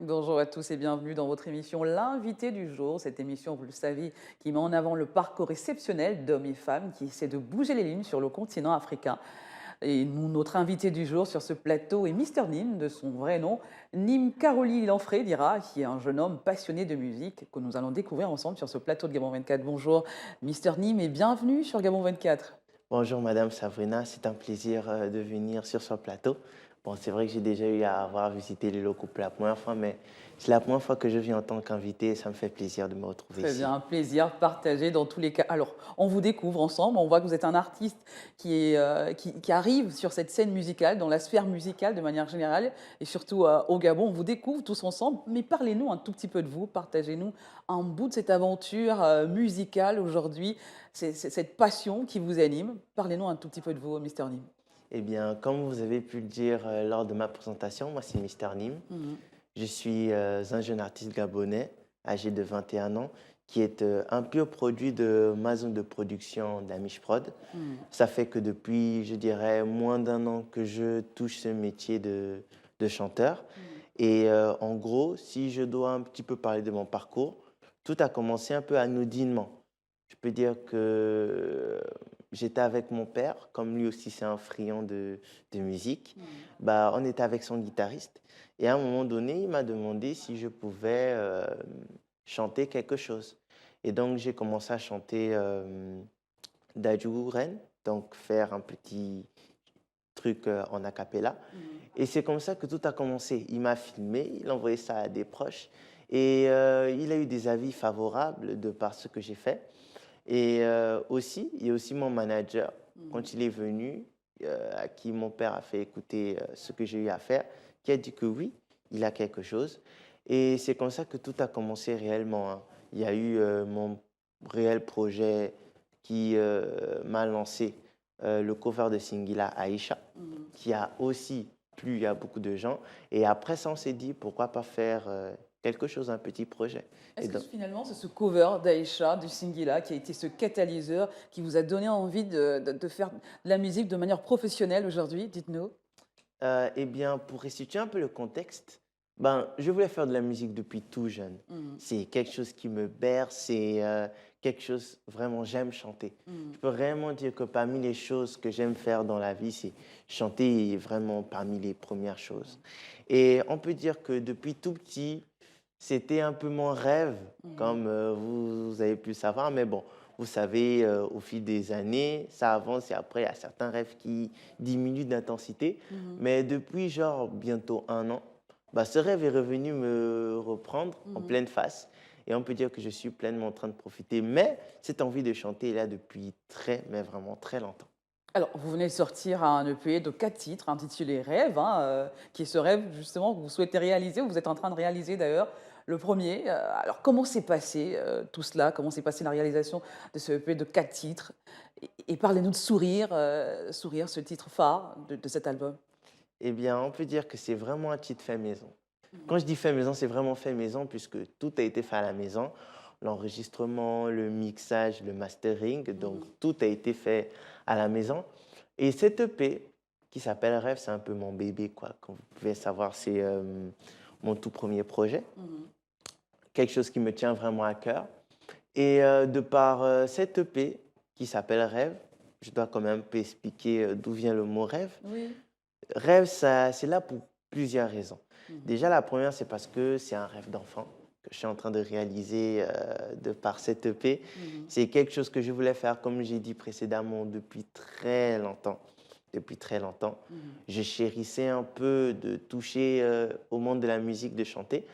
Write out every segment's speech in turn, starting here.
Bonjour à tous et bienvenue dans votre émission L'invité du jour. Cette émission, vous le savez, qui met en avant le parcours exceptionnel d'hommes et femmes qui essaient de bouger les lignes sur le continent africain. Et nous, notre invité du jour sur ce plateau est Mister Nim, de son vrai nom, Nim Karoli Lanfré dira, qui est un jeune homme passionné de musique que nous allons découvrir ensemble sur ce plateau de Gabon 24. Bonjour Mister Nim et bienvenue sur Gabon 24. Bonjour Madame Sabrina, c'est un plaisir de venir sur ce plateau. Bon, c'est vrai que j'ai déjà eu à avoir visité les locaux pour la première fois, mais c'est la première fois que je viens en tant qu'invité et ça me fait plaisir de me retrouver Très bien, ici. un plaisir partagé dans tous les cas. Alors, on vous découvre ensemble, on voit que vous êtes un artiste qui arrive sur cette scène musicale, dans la sphère musicale de manière générale, et surtout au Gabon, on vous découvre tous ensemble, mais parlez-nous un tout petit peu de vous, partagez-nous un bout de cette aventure musicale aujourd'hui, cette passion qui vous anime. Parlez-nous un tout petit peu de vous, Mister Nim. Eh bien, comme vous avez pu le dire lors de ma présentation, moi c'est Mister Nim. Mhm. Je suis un jeune artiste gabonais âgé de 21 ans qui est un pur produit de ma zone de production d'Amish Prod. Mhm. Ça fait que depuis, je dirais, moins d'un an que je touche ce métier de chanteur. Mhm. Et en gros, si je dois un petit peu parler de mon parcours, tout a commencé un peu anodinement. Je peux dire que j'étais avec mon père, comme lui aussi c'est un friand de musique. Mhm. Bah, on était avec son guitariste. Et à un moment donné, il m'a demandé si je pouvais chanter quelque chose. Et donc j'ai commencé à chanter Dadju Ren, donc faire un petit truc en a cappella. Mhm. Et c'est comme ça que tout a commencé. Il m'a filmé, il a envoyé ça à des proches et il a eu des avis favorables de par ce que j'ai fait. Et aussi, il y a aussi mon manager, Mhm. quand il est venu, à qui mon père a fait écouter ce que j'ai eu à faire, qui a dit que oui, il a quelque chose. Et c'est comme ça que tout a commencé réellement, hein. Il y a eu mon réel projet qui m'a lancé le cover de Singila Aïcha, Mhm. qui a aussi plu à beaucoup de gens. Et après ça, on s'est dit, pourquoi pas faire quelque chose, un petit projet. Et Est-ce que donc, finalement c'est ce cover d'Aïcha, du Singila, qui a été ce catalyseur qui vous a donné envie de faire de la musique de manière professionnelle aujourd'hui? Dites-nous. eh bien, pour restituer un peu le contexte, ben, je voulais faire de la musique depuis tout jeune. Mhm. C'est quelque chose qui me berce, c'est quelque chose, vraiment, j'aime chanter. Je Mhm. peux vraiment dire que parmi les choses que j'aime faire dans la vie, c'est chanter est vraiment parmi les premières choses. Et on peut dire que depuis tout petit, c'était un peu mon rêve, Mhm. comme vous avez pu le savoir, mais bon, vous savez, au fil des années, ça avance et après, il y a certains rêves qui diminuent d'intensité. Mhm. Mais depuis, genre, bientôt un an, bah, ce rêve est revenu me reprendre en Mhm. pleine face. Et on peut dire que je suis pleinement en train de profiter. Mais cette envie de chanter est là depuis très, mais vraiment très longtemps. Alors, vous venez de sortir un EP de 4 titres intitulé Rêve, hein, qui est ce rêve justement que vous souhaitez réaliser, ou vous êtes en train de réaliser d'ailleurs. Le premier, alors comment s'est passé tout cela? Comment s'est passée la réalisation de ce EP de 4 titres? Et parlez-nous de Sourire, Sourire, ce titre phare de cet album. Eh bien, on peut dire que c'est vraiment un titre fait maison. Quand Mhm. je dis fait maison, c'est vraiment fait maison puisque tout a été fait à la maison. L'enregistrement, le mixage, le mastering, donc Mhm. tout a été fait à la maison. Et cette EP qui s'appelle Rêve, c'est un peu mon bébé, quoi. Comme vous pouvez savoir, c'est mon tout premier projet, Mhm. quelque chose qui me tient vraiment à cœur. Et de par cette EP qui s'appelle Rêve, je dois quand même un peu expliquer d'où vient le mot rêve. Oui. Rêve, ça, c'est là pour plusieurs raisons. Mhm. Déjà, la première, c'est parce que c'est un rêve d'enfant que je suis en train de réaliser de par cette EP. Mhm. C'est quelque chose que je voulais faire, comme j'ai dit précédemment, depuis très longtemps. Depuis très longtemps. Mhm. Je chérissais un peu de toucher au monde de la musique, de chanter.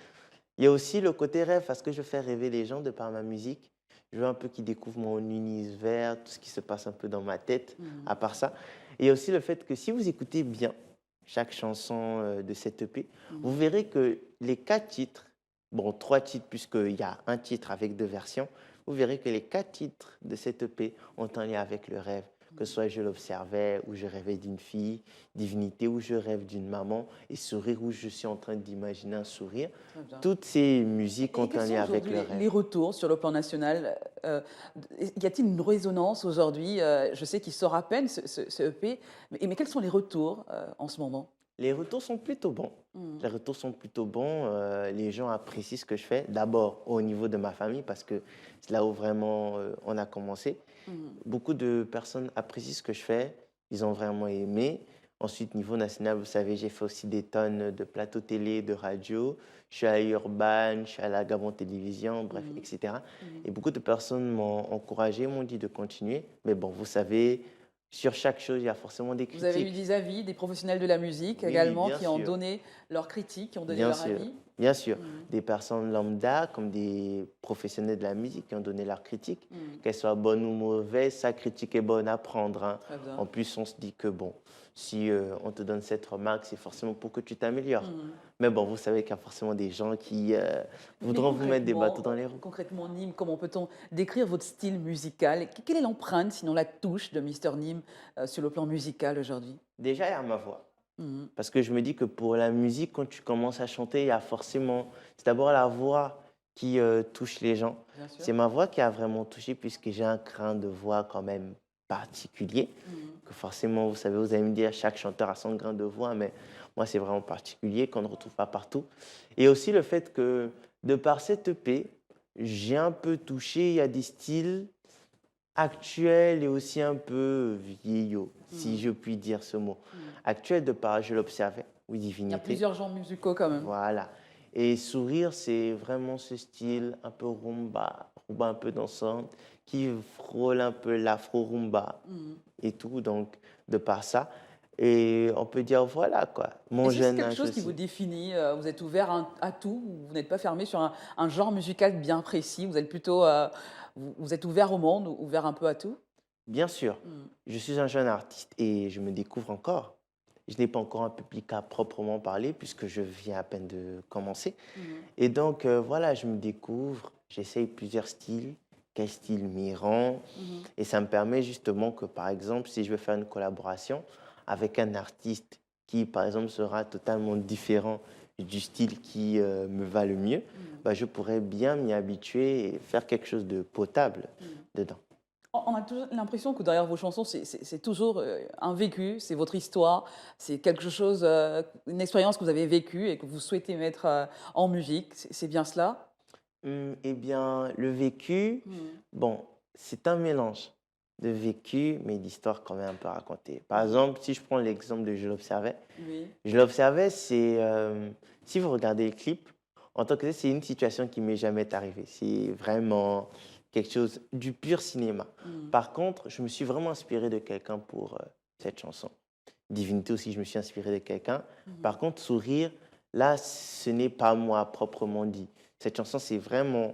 Il y a aussi le côté rêve, parce que je fais rêver les gens de par ma musique. Je veux un peu qu'ils découvrent mon univers, tout ce qui se passe un peu dans ma tête, Mhm. à part ça. Et il y a aussi le fait que si vous écoutez bien chaque chanson de cette EP, vous Mhm. verrez que les 4 titres, bon, 3 titres puisqu'il y a un titre avec 2 versions, vous verrez que les 4 titres de cette EP ont un lien avec le rêve. Que ce Mhm. soit je l'observais, ou je rêvais d'une fille, divinité, ou je rêve d'une maman, et sourire, où je suis en train d'imaginer un sourire. Très bien. Toutes ces musiques Et ont quels un sont lien avec aujourd'hui le les rêve. retours sur le plan national? Y a-t-il une résonance aujourd'hui? Je sais qu'il sort à peine ce EP, mais quels sont les retours en ce moment? Les retours sont plutôt bons. Mhm. Les retours sont plutôt bons. Les gens apprécient ce que je fais. D'abord au niveau de ma famille, parce que c'est là où vraiment on a commencé. Mhm. Beaucoup de personnes apprécient ce que je fais. Ils ont vraiment aimé. Ensuite, niveau national, vous savez, j'ai fait aussi des tonnes de plateaux télé, de radio. Je suis à Urban, je suis à la Gabon Télévision, bref, Mhm. etc. Mhm. Et beaucoup de personnes m'ont encouragé, m'ont dit de continuer. Mais bon, vous savez, sur chaque chose, il y a forcément des Vous avez eu critiques. des avis, des professionnels de la musique Oui, également bien qui ont sûr. donné leurs critiques, qui ont donné Bien leur sûr, avis. bien sûr. Mhm. Des personnes lambda comme des professionnels de la musique qui ont donné leur critique. Mhm. Qu'elle soit bonne ou mauvaise, sa critique est bonne à prendre, hein. Très bien. En plus, on se dit que bon, si on te donne cette remarque, c'est forcément pour que tu t'améliores. Mhm. Mais bon, vous savez qu'il y a forcément des gens qui Mais voudront vous mettre des bateaux dans les roues. concrètement, Nîmes, comment peut-on décrire votre style musical? Quelle est l'empreinte, sinon la touche de Mister Nîmes sur le plan musical aujourd'hui? Déjà, il y a ma voix. Mhm. Parce que je me dis que pour la musique, quand tu commences à chanter, il y a forcément... C'est d'abord la voix qui touche les gens. Bien sûr. C'est ma voix qui a vraiment touché puisque j'ai un grain de voix quand même particulier. Mhm. Que forcément, vous savez, vous allez me dire, chaque chanteur a son grain de voix, mais moi, c'est vraiment particulier qu'on ne retrouve pas partout. Et aussi le fait que, de par cette EP, j'ai un peu touché, il y a des styles actuels et aussi un peu vieillots, si Mhm. je puis dire ce mot. Mhm. Actuel de par, je l'observais, oui, Il y a Divinité. plusieurs genres musicaux quand même. Voilà. Et Sourire, c'est vraiment ce style un peu rumba un peu dansant, qui frôle un peu l'afro-rumba Mhm. et tout, donc de par ça. Et on peut dire, voilà quoi, mon Est-ce que c'est jeune quelque âge chose qui vous aussi. définit? Vous êtes ouvert à tout? Vous n'êtes pas fermé sur un genre musical bien précis? Vous êtes plutôt, vous êtes ouvert au monde, ouvert un peu à tout? Bien sûr, Mhm. je suis un jeune artiste et je me découvre encore. Je n'ai pas encore un public à proprement parler puisque je viens à peine de commencer. Mhm. Et donc, voilà, je me découvre, j'essaye plusieurs styles, quel style m'y rend. Mhm. Et ça me permet justement que, par exemple, si je veux faire une collaboration avec un artiste qui, par exemple, sera totalement différent du style qui me va le mieux, Mhm. bah, je pourrais bien m'y habituer et faire quelque chose de potable Mhm. dedans. On a toujours l'impression que derrière vos chansons, c'est toujours un vécu, c'est votre histoire, c'est quelque chose, une expérience que vous avez vécue et que vous souhaitez mettre en musique. C'est bien cela? Eh bien, le vécu, Mhm. bon, c'est un mélange de vécu, mais d'histoire quand même un peu racontée. Par Mhm. exemple, si je prends l'exemple de Je l'observais, Oui. Je l'observais, c'est, si vous regardez le clip, en tant que tel, c'est une situation qui m'est jamais arrivée. C'est vraiment quelque chose du pur cinéma. Mhm. Par contre, je me suis vraiment inspiré de quelqu'un pour cette chanson. Divinité aussi, je me suis inspiré de quelqu'un. Mhm. Par contre, Sourire, là, ce n'est pas moi proprement dit. Cette chanson, c'est vraiment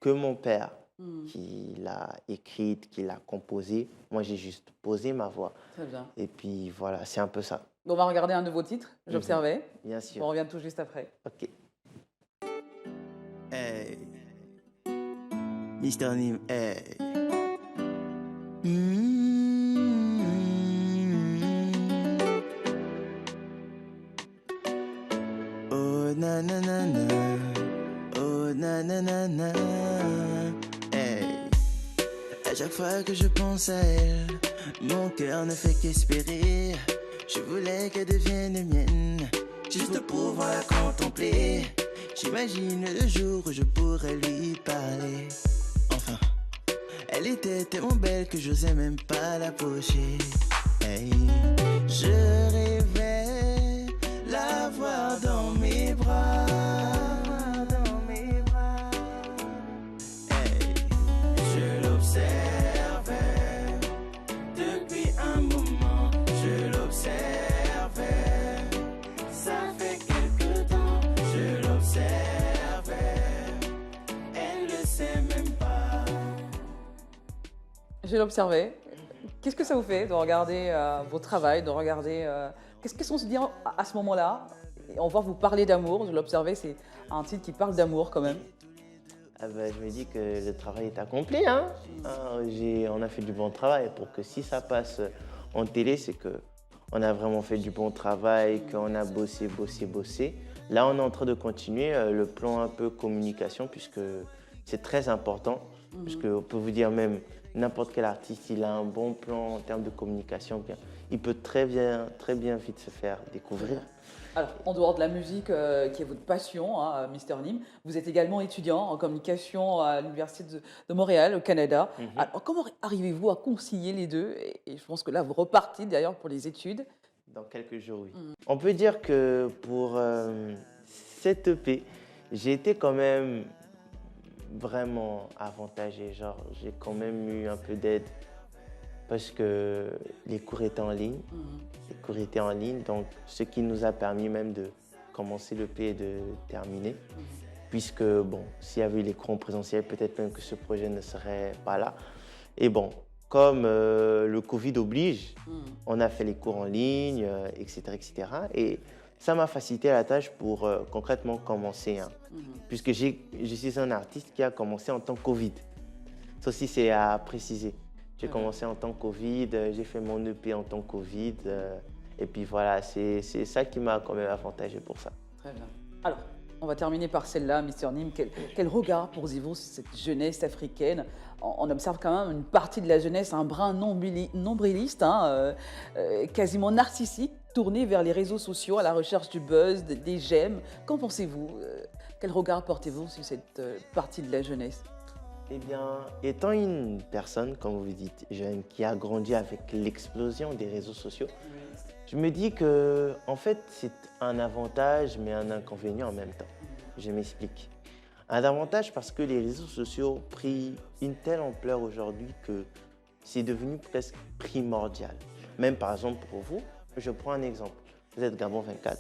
que mon père Mhm. qui l'a écrite, qui l'a composée. Moi, j'ai juste posé ma voix. Très bien. Et puis voilà, c'est un peu ça. On va regarder un nouveau titre, Mhm. J'observais. Bien On sûr. revient tout juste après. Ok. Hey, Mister Nim, hey. Oh na na na na, oh na na na na, hey. À chaque fois que je pense à elle, mon cœur ne fait qu'espérer. Je voulais qu'elle devienne mienne, juste pour pouvoir la contempler. J'imagine le jour où je pourrais lui parler. Enfin, elle était tellement belle que j'osais même pas l'approcher. Hey. Je rêvais la voir dans mes bras. Hey. Je l'observais depuis un moment. Je l'observais, ça fait quelque temps. Je l'observais, elle ne sait même pas. Je l'observais. Qu'est-ce que ça vous fait de regarder vos travaux, de regarder... qu'est-ce qu'on se dit à ce moment-là? Et on va vous parler d'amour. Je l'observais, c'est un titre qui parle d'amour quand même. Ah ben, je me dis que le travail est accompli, hein. On a fait du bon travail pour que si ça passe en télé, c'est que on a vraiment fait du bon travail, qu'on a bossé, bossé, bossé. Là, on est en train de continuer le plan un peu communication puisque c'est très important. Parce qu'on peut vous dire même n'importe quel artiste, il a un bon plan en termes de communication, bien, il peut très bien vite se faire découvrir. Alors, en dehors de la musique, qui est votre passion, hein, Mister Nim, vous êtes également étudiant en communication à l'Université de Montréal, au Canada. Mhm. Alors, comment arrivez-vous à concilier les deux? Et je pense que là, vous repartez d'ailleurs pour les études. Dans quelques jours, oui. Mhm. On peut dire que pour cette EP, j'ai été quand même vraiment avantagé. Genre, j'ai quand même eu un peu d'aide parce que les cours étaient en ligne. Mhm. Les cours étaient en ligne, donc ce qui nous a permis même de commencer l'EP et de terminer. Puisque, bon, s'il y avait eu les cours en présentiel, peut-être même que ce projet ne serait pas là. Et bon, comme le Covid oblige, Mhm. on a fait les cours en ligne, etc., etc. Et ça m'a facilité la tâche pour concrètement commencer, hein. Mhm. Puisque je suis un artiste qui a commencé en temps Covid. Ça aussi, c'est à préciser. J'ai commencé en temps Covid, j'ai fait mon EP en temps Covid. Et puis voilà, c'est ça qui m'a quand même avantagé pour ça. Très bien. Alors, on va terminer par celle-là, Mister Nim. Quel regard posez-vous sur cette jeunesse africaine? On observe quand même une partie de la jeunesse, un brin nombriliste, hein, quasiment narcissique, tournée vers les réseaux sociaux à la recherche du buzz, des j'aime. Qu'en pensez-vous? Quel regard portez-vous sur cette partie de la jeunesse? Eh bien, étant une personne, comme vous dites, jeune, qui a grandi avec l'explosion des réseaux sociaux, je me dis que, en fait, c'est un avantage, mais un inconvénient en même temps. Je m'explique. Un avantage parce que les réseaux sociaux ont pris une telle ampleur aujourd'hui que c'est devenu presque primordial. Même par exemple pour vous, je prends un exemple. Vous êtes Gabon 24.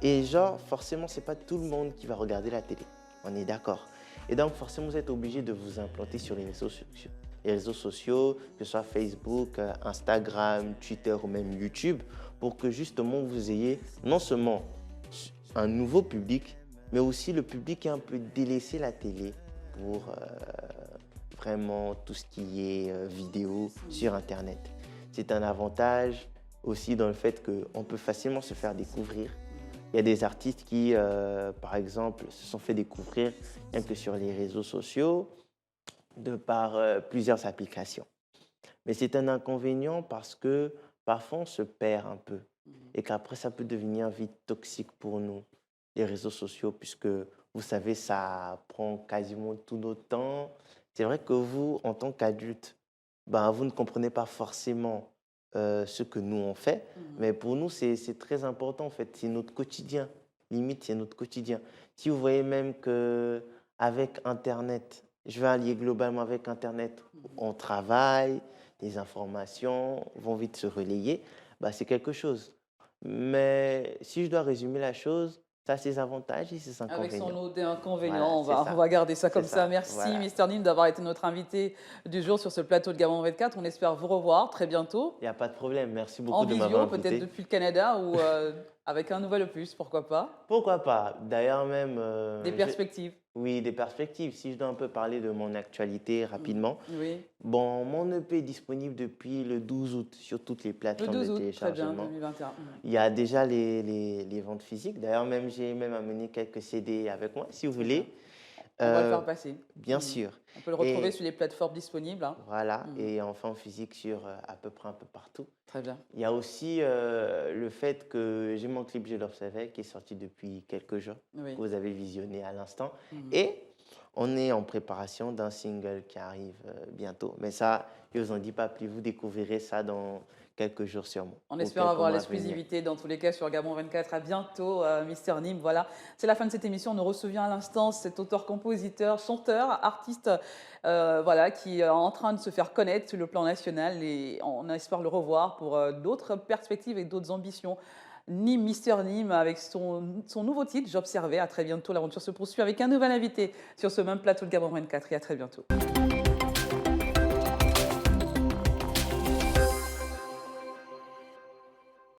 Et genre, forcément, c'est pas tout le monde qui va regarder la télé. On est d'accord. Et donc, forcément, vous êtes obligé de vous implanter sur les réseaux sociaux. Les réseaux sociaux, que ce soit Facebook, Instagram, Twitter ou même YouTube, pour que justement vous ayez non seulement un nouveau public, mais aussi le public qui a un peu délaissé la télé pour vraiment tout ce qui est vidéo sur Internet. C'est un avantage aussi dans le fait qu'on peut facilement se faire découvrir. Il y a des artistes qui, par exemple, se sont fait découvrir rien que sur les réseaux sociaux, de par plusieurs applications. Mais c'est un inconvénient parce que parfois on se perd un peu et qu'après ça peut devenir vite toxique pour nous, les réseaux sociaux, puisque vous savez, ça prend quasiment tout notre temps. C'est vrai que vous, en tant qu'adulte, ben, vous ne comprenez pas forcément ce que nous on fait, mais pour nous c'est très important en fait, c'est notre quotidien, limite c'est notre quotidien. Si vous voyez même que avec Internet, je vais allier globalement avec Internet, on travaille, les informations vont vite se relayer, bah, c'est quelque chose. Mais si je dois résumer la chose, ça a ses avantages et ses Avec son inconvénients. lot d'inconvénients, Voilà, on c'est va, on ça. va garder ça C'est comme ça. ça. Merci, Voilà. Mister Nim, d'avoir été notre invité du jour sur ce plateau de Gabon 24. On espère vous revoir très bientôt, Il n'y a pas de problème. Merci en beaucoup de m'avoir visio, peut-être invité. depuis le Canada ou avec un nouvel opus, pourquoi pas. Pourquoi pas? D'ailleurs, même, Des perspectives. oui, des perspectives. Si je dois un peu parler de mon actualité rapidement, Oui, bon, mon EP est disponible depuis le 12 août sur toutes les le plateformes 12 de août, très bien, téléchargement. 2021. Il y a déjà les ventes physiques. D'ailleurs, même j'ai même amené quelques CD avec moi, si vous Très voulez. On va le Euh, faire passer. bien sûr. On peut le retrouver Et sur les plateformes disponibles, hein. voilà, et enfin en physique sur à peu près un peu partout. Très bien. Il y a aussi le fait que j'ai mon clip Je l'observais qui est sorti depuis quelques jours, Oui. que vous avez visionné à l'instant. Mhm. Et on est en préparation d'un single qui arrive bientôt. Mais ça, je ne vous en dis pas plus, vous découvrirez ça dans quelques jours sûrement. On ou espère quelques avoir mois à venir. l'exclusivité dans tous les cas sur Gabon 24. À bientôt, Mister Nim. Voilà, c'est la fin de cette émission. Nous recevions à l'instant cet auteur-compositeur, chanteur, artiste, voilà, qui est en train de se faire connaître sur le plan national et on espère le revoir pour d'autres perspectives et d'autres ambitions. Nim, Mister Nim, avec son nouveau titre, J'observais. À très bientôt. L'aventure se poursuit avec un nouvel invité sur ce même plateau de Gabon 24 et à très bientôt.